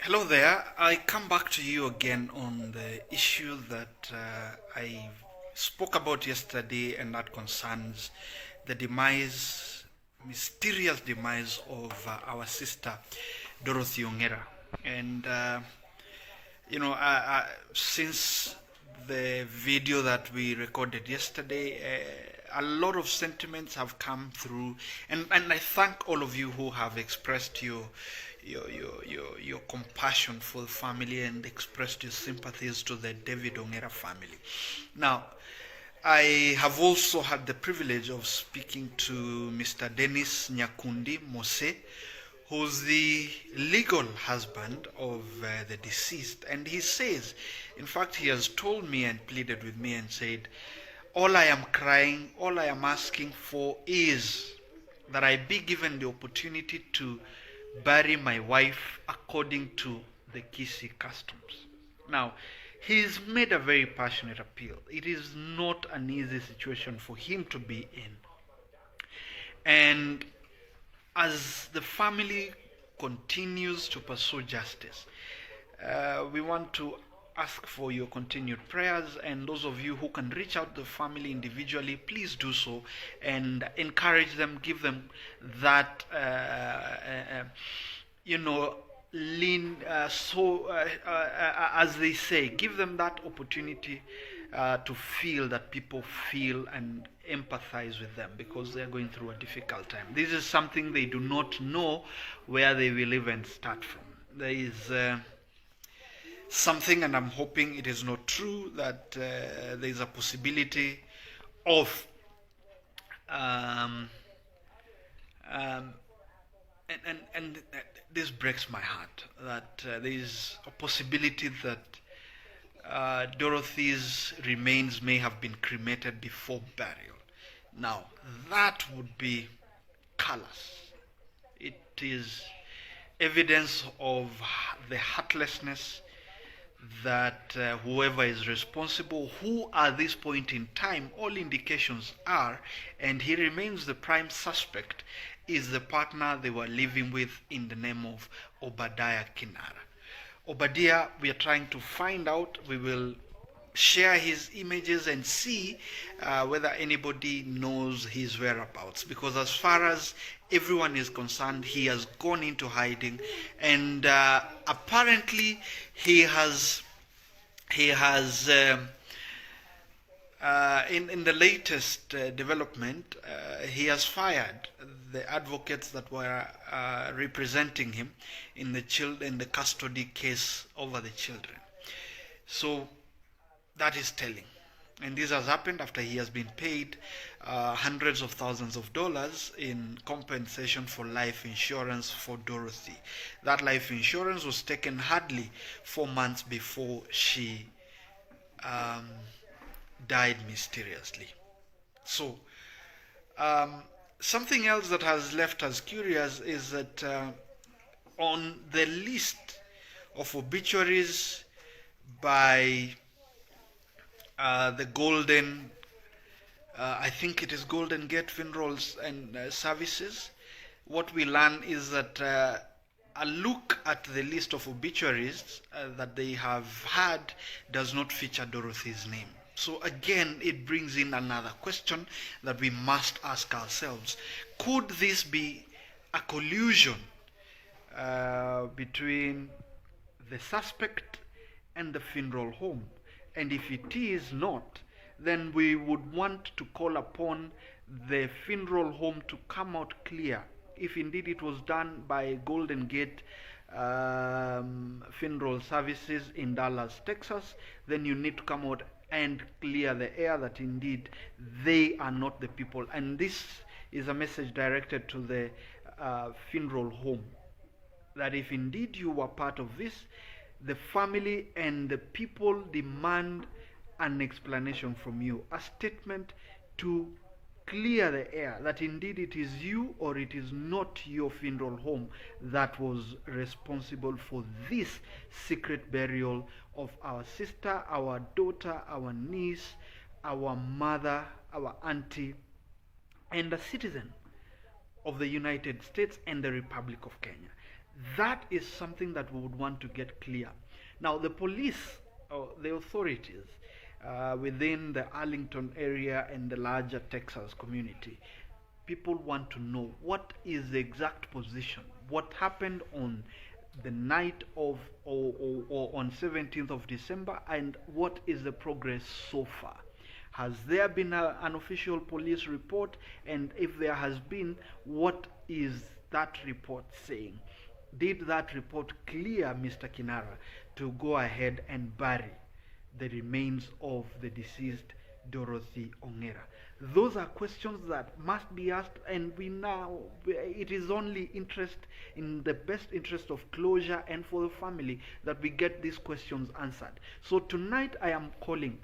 Hello there. I come back to you again on the issue that I spoke about yesterday, and that concerns the mysterious demise of our sister Dorothy Ongera. And since the video that we recorded yesterday, a lot of sentiments have come through, and I thank all of you who have expressed your compassion for the family and expressed your sympathies to the David Ongera family. Now, I have also had the privilege of speaking to Mr. Dennis Nyakundi Mose, who's the legal husband of the deceased. And he says, in fact, he has told me and pleaded with me and said, all I am crying, all I am asking for is that I be given the opportunity to bury my wife according to the Kisi customs. Now, he's made a very passionate appeal. It is not an easy situation for him to be in. And as the family continues to pursue justice, we want to ask for your continued prayers, and those of you who can reach out to the family individually, please do so and encourage them, give them that lean as they say, give them that opportunity to feel that people feel and empathize with them, because they're going through a difficult time. This is something they do not know where they will even start from. There is something, and I'm hoping it is not true, that there is a possibility of and this breaks my heart, that there is a possibility that Dorothy's remains may have been cremated before burial. Now, that would be callous. It is evidence of the heartlessness that whoever is responsible, who at this point in time all indications are, and he remains the prime suspect, is the partner they were living with in the name of Obadiah Kinara. Obadiah, we are trying to find out. We will share his images and see whether anybody knows his whereabouts, because as far as everyone is concerned, he has gone into hiding, and apparently he has in the latest development, he has fired the advocates that were representing him in the custody case over the children. So that is telling. And this has happened after he has been paid hundreds of thousands of dollars in compensation for life insurance for Dorothy. That life insurance was taken hardly 4 months before she died mysteriously. So, something else that has left us curious is that on the list of obituaries by the Golden, I think it is Golden Gate Funerals and Services, what we learn is that a look at the list of obituaries that they have had does not feature Dorothy's name. So again, it brings in another question that we must ask ourselves. Could this be a collusion between the suspect and the funeral home? And if it is not, then we would want to call upon the funeral home to come out clear. If indeed it was done by Golden Gate Funeral Services in Dallas, Texas, then you need to come out and clear the air that indeed they are not the people. And this is a message directed to the funeral home, that if indeed you were part of this, the family and the people demand an explanation from you, a statement to clear the air that indeed it is you or it is not your funeral home that was responsible for this secret burial of our sister, our daughter, our niece, our mother, our auntie, and a citizen of the United States and the Republic of Kenya. That is something that we would want to get clear. Now, the police or the authorities within the Arlington area and the larger Texas community, people want to know what is the exact position, what happened on the night of or on 17th of December, and what is the progress so far. Has there been an official police report? And if there has been, what is that report saying? Did that report clear Mr. Kinara to go ahead and bury the remains of the deceased Dorothy Ongera? Those are questions that must be asked, and it is only in the best interest of closure and for the family that we get these questions answered. So tonight I am calling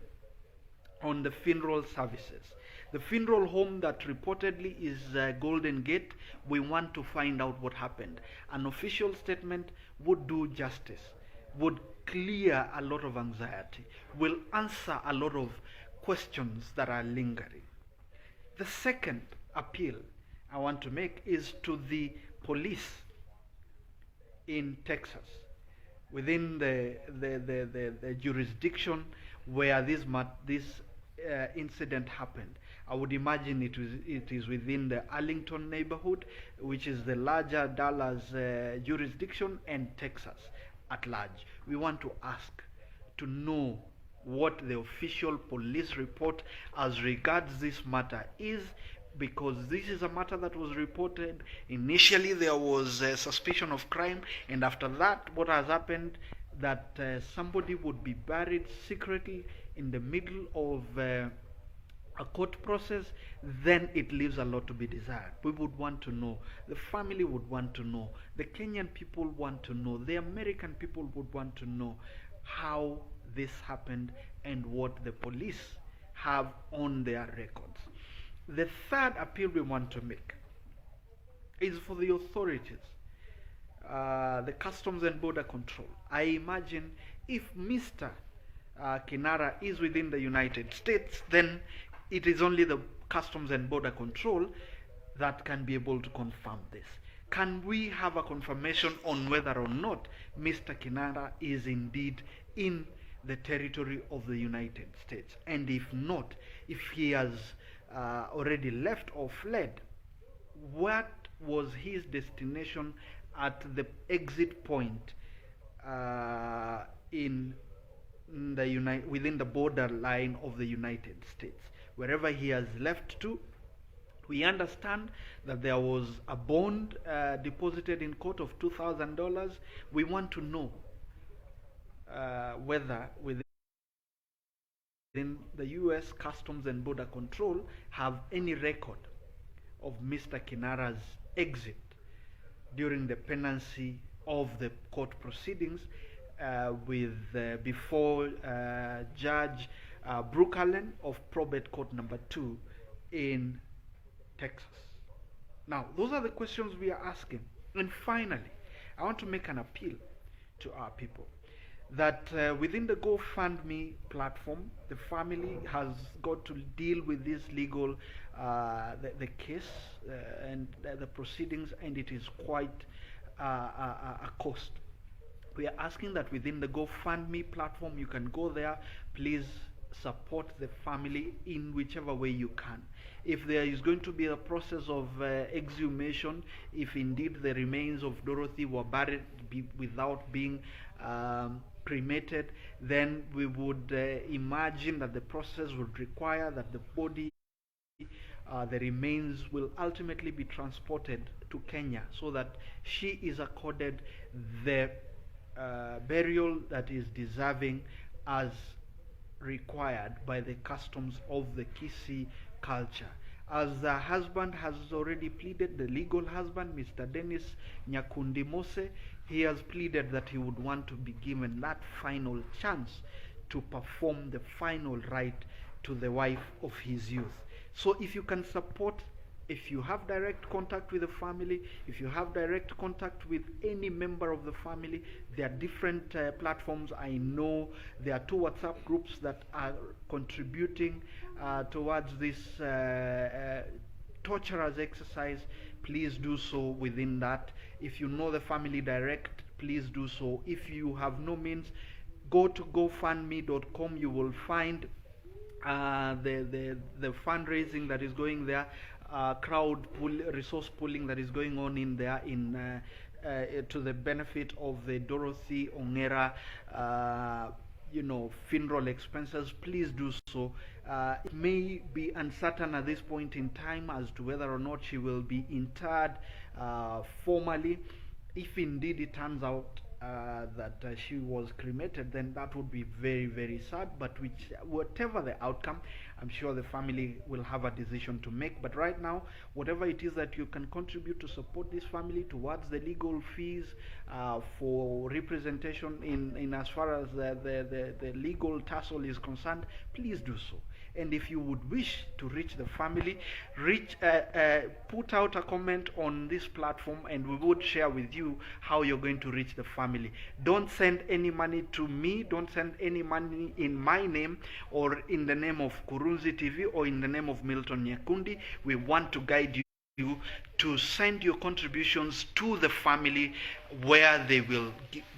on the funeral services. The funeral home that reportedly is Golden Gate, we want to find out what happened. An official statement would do justice, would clear a lot of anxiety, will answer a lot of questions that are lingering. The second appeal I want to make is to the police in Texas, within the jurisdiction where this incident happened. I would imagine it is within the Arlington neighborhood, which is the larger Dallas jurisdiction, and Texas at large. We want to ask to know what the official police report as regards this matter is, because this is a matter that was reported. Initially there was a suspicion of crime, and after that what has happened, that somebody would be buried secretly in the middle of a court process, then it leaves a lot to be desired. We would want to know, the family would want to know, the Kenyan people want to know, the American people would want to know how this happened and what the police have on their records. The third appeal we want to make is for the authorities, the Customs and Border Control. I imagine if Mr. Kinara is within the United States, then it is only the Customs and Border Control that can be able to confirm this. Can we have a confirmation on whether or not Mr. Kinara is indeed in the territory of the United States? And if not, if he has already left or fled, what was his destination at the exit point within the borderline of the United States? Wherever he has left to, we understand that there was a bond deposited in court of $2,000. We want to know whether within the U.S. Customs and Border Control have any record of Mr. Kinara's exit during the pendency of the court proceedings before Judge Brooke Allen of Probate Court Number 2 in Texas. Now, those are the questions we are asking. And finally, I want to make an appeal to our people that within the GoFundMe platform, the family has got to deal with this legal, the case and the proceedings, and it is quite a cost. We are asking that within the GoFundMe platform, you can go there, please support the family in whichever way you can. If there is going to be a process of exhumation, if indeed the remains of Dorothy were buried without being cremated, then we would imagine that the process would require that the body, the remains will ultimately be transported to Kenya so that she is accorded the burial that is deserving as required by the customs of the Kisii culture. As the husband has already pleaded, the legal husband, Mr. Dennis Nyakundi Mose, he has pleaded that he would want to be given that final chance to perform the final rite to the wife of his youth. So if you can support, if you have direct contact with the family, if you have direct contact with any member of the family, there are different platforms. I know there are 2 WhatsApp groups that are contributing towards this torturous exercise, please do so within that. If you know the family direct, please do so. If you have no means, go to gofundme.com. You will find the fundraising that is going there, resource pooling that is going on in there to the benefit of the Dorothy Ongera funeral expenses. Please do so. It may be uncertain at this point in time as to whether or not she will be interred formally. If indeed it turns out that she was cremated, then that would be very, very sad. But whatever the outcome, I'm sure the family will have a decision to make. But right now, whatever it is that you can contribute to support this family towards the legal fees, for representation in as far as the legal tussle is concerned, please do so. And if you would wish to reach the family, put out a comment on this platform, and we would share with you how you're going to reach the family. Don't send any money to me. Don't send any money in my name or in the name of Kurunzi TV or in the name of Milton Nyakundi. We want to guide you to send your contributions to the family where they will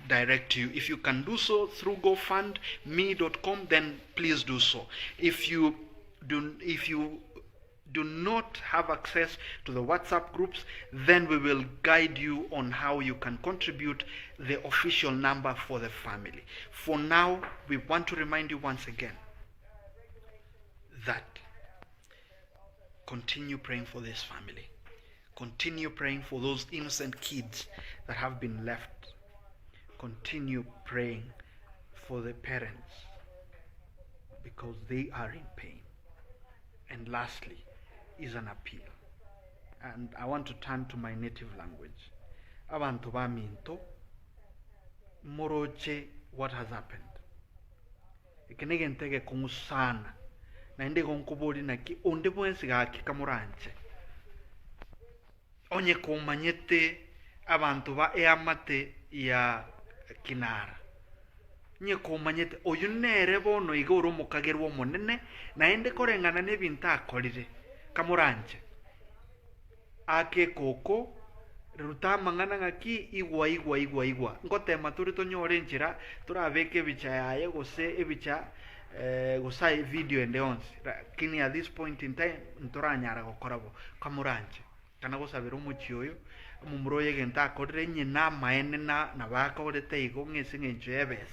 direct you. If you can do so through gofundme.com, then please do so. If you do not have access to the WhatsApp groups, then we will guide you on how you can contribute the official number for the family. For now, we want to remind you once again that continue praying for this family. Continue praying for those innocent kids that have been left. Continue praying for the parents because they are in pain. And lastly is an appeal. And I want to turn to my native language. Abantu baminto moroche what has happened. Ikenegentege kumusana. Na inde konkuboli na ki onde bwensi ga kikamuranche. Onye kumanyete abantu ba eamate ya kinara. Nye kumanyete oyunere bono igoro mukagerwo monene na ende korengana nebintu akolire kamuranje. Ake koko rutamangana ngaki igwa ngotema turi tonyore njira turabeke ebicha yaye gose ebicha gusa video ende onse kini at this point in time ntoranyara gokorabo kamuranje kana gusabira umuchi oyo mumuroye genta akorire nyina maene na bakorete igo ngese ngenjebes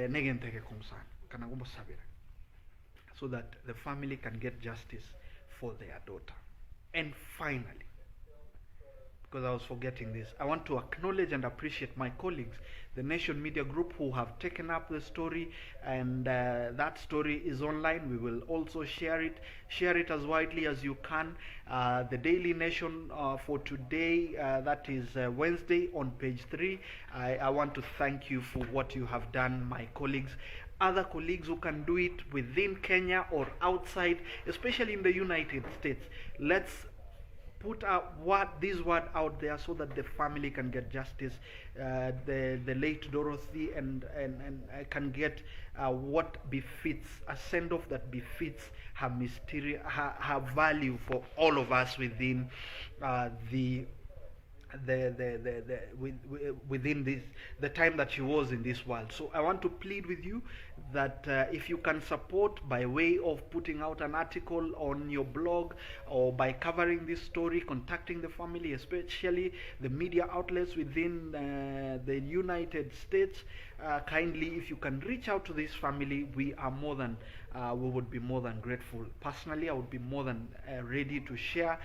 negenteke kumsana kana gumusabira so that the family can get justice for their daughter. And finally, because I was forgetting this, I want to acknowledge and appreciate my colleagues, the Nation Media Group, who have taken up the story, and that story is online. We will also share it as widely as you can. The Daily Nation for today, that is Wednesday, on page 3. I want to thank you for what you have done, my colleagues. Other colleagues who can do it within Kenya or outside, especially in the United States. Let's put this word out there so that the family can get justice. The late Dorothy and can get what befits, a send-off that befits her her value for all of us within within the time that she was in this world. So I want to plead with you that if you can support by way of putting out an article on your blog or by covering this story, contacting the family, especially the media outlets within the United States, kindly, if you can reach out to this family, we would be more than grateful. Personally, I would be more than ready to share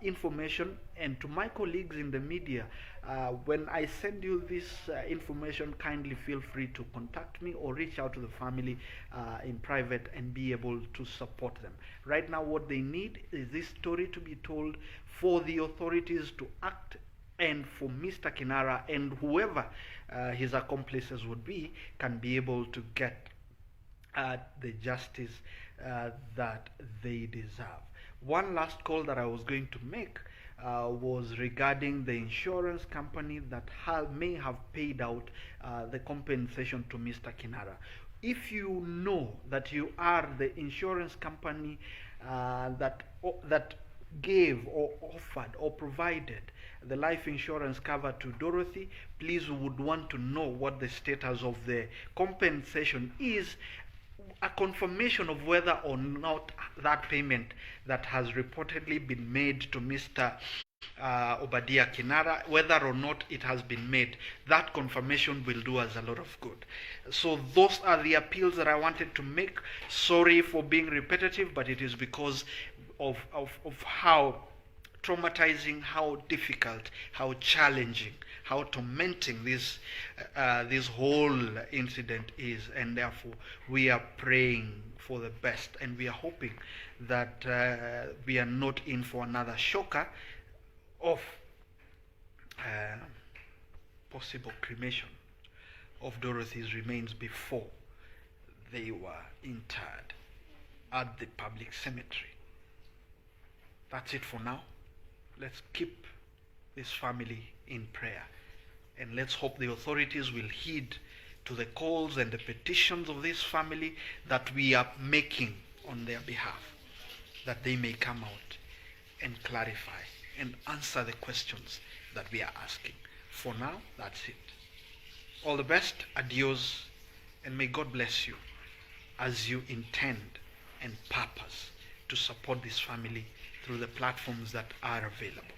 information. And to my colleagues in the media, when I send you this information, kindly feel free to contact me or reach out to the family in private and be able to support them. Right now, what they need is this story to be told, for the authorities to act, and for Mr. Kinara and whoever his accomplices would be can be able to get the justice that they deserve. One last call that I was going to make was regarding the insurance company that may have paid out the compensation to Mr. Kinara. If you know that you are the insurance company that gave or offered or provided the life insurance cover to Dorothy, please, we would want to know what the status of the compensation is, a confirmation of whether or not that payment that has reportedly been made to Mr. Obadiah Kinara, whether or not it has been made. That confirmation will do us a lot of good. So those are the appeals that I wanted to make. Sorry for being repetitive, but it is because of how traumatizing, how difficult, how challenging, how tormenting this whole incident is, and therefore we are praying for the best, and we are hoping that we are not in for another shocker of possible cremation of Dorothy's remains before they were interred at the public cemetery. That's it for now. Let's keep this family in prayer, and let's hope the authorities will heed to the calls and the petitions of this family that we are making on their behalf, that they may come out and clarify and answer the questions that we are asking. For now, that's it. All the best, adios, and may God bless you as you intend and purpose to support this family through the platforms that are available.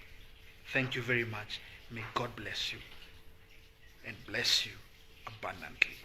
Thank you very much. May God bless you and bless you abundantly.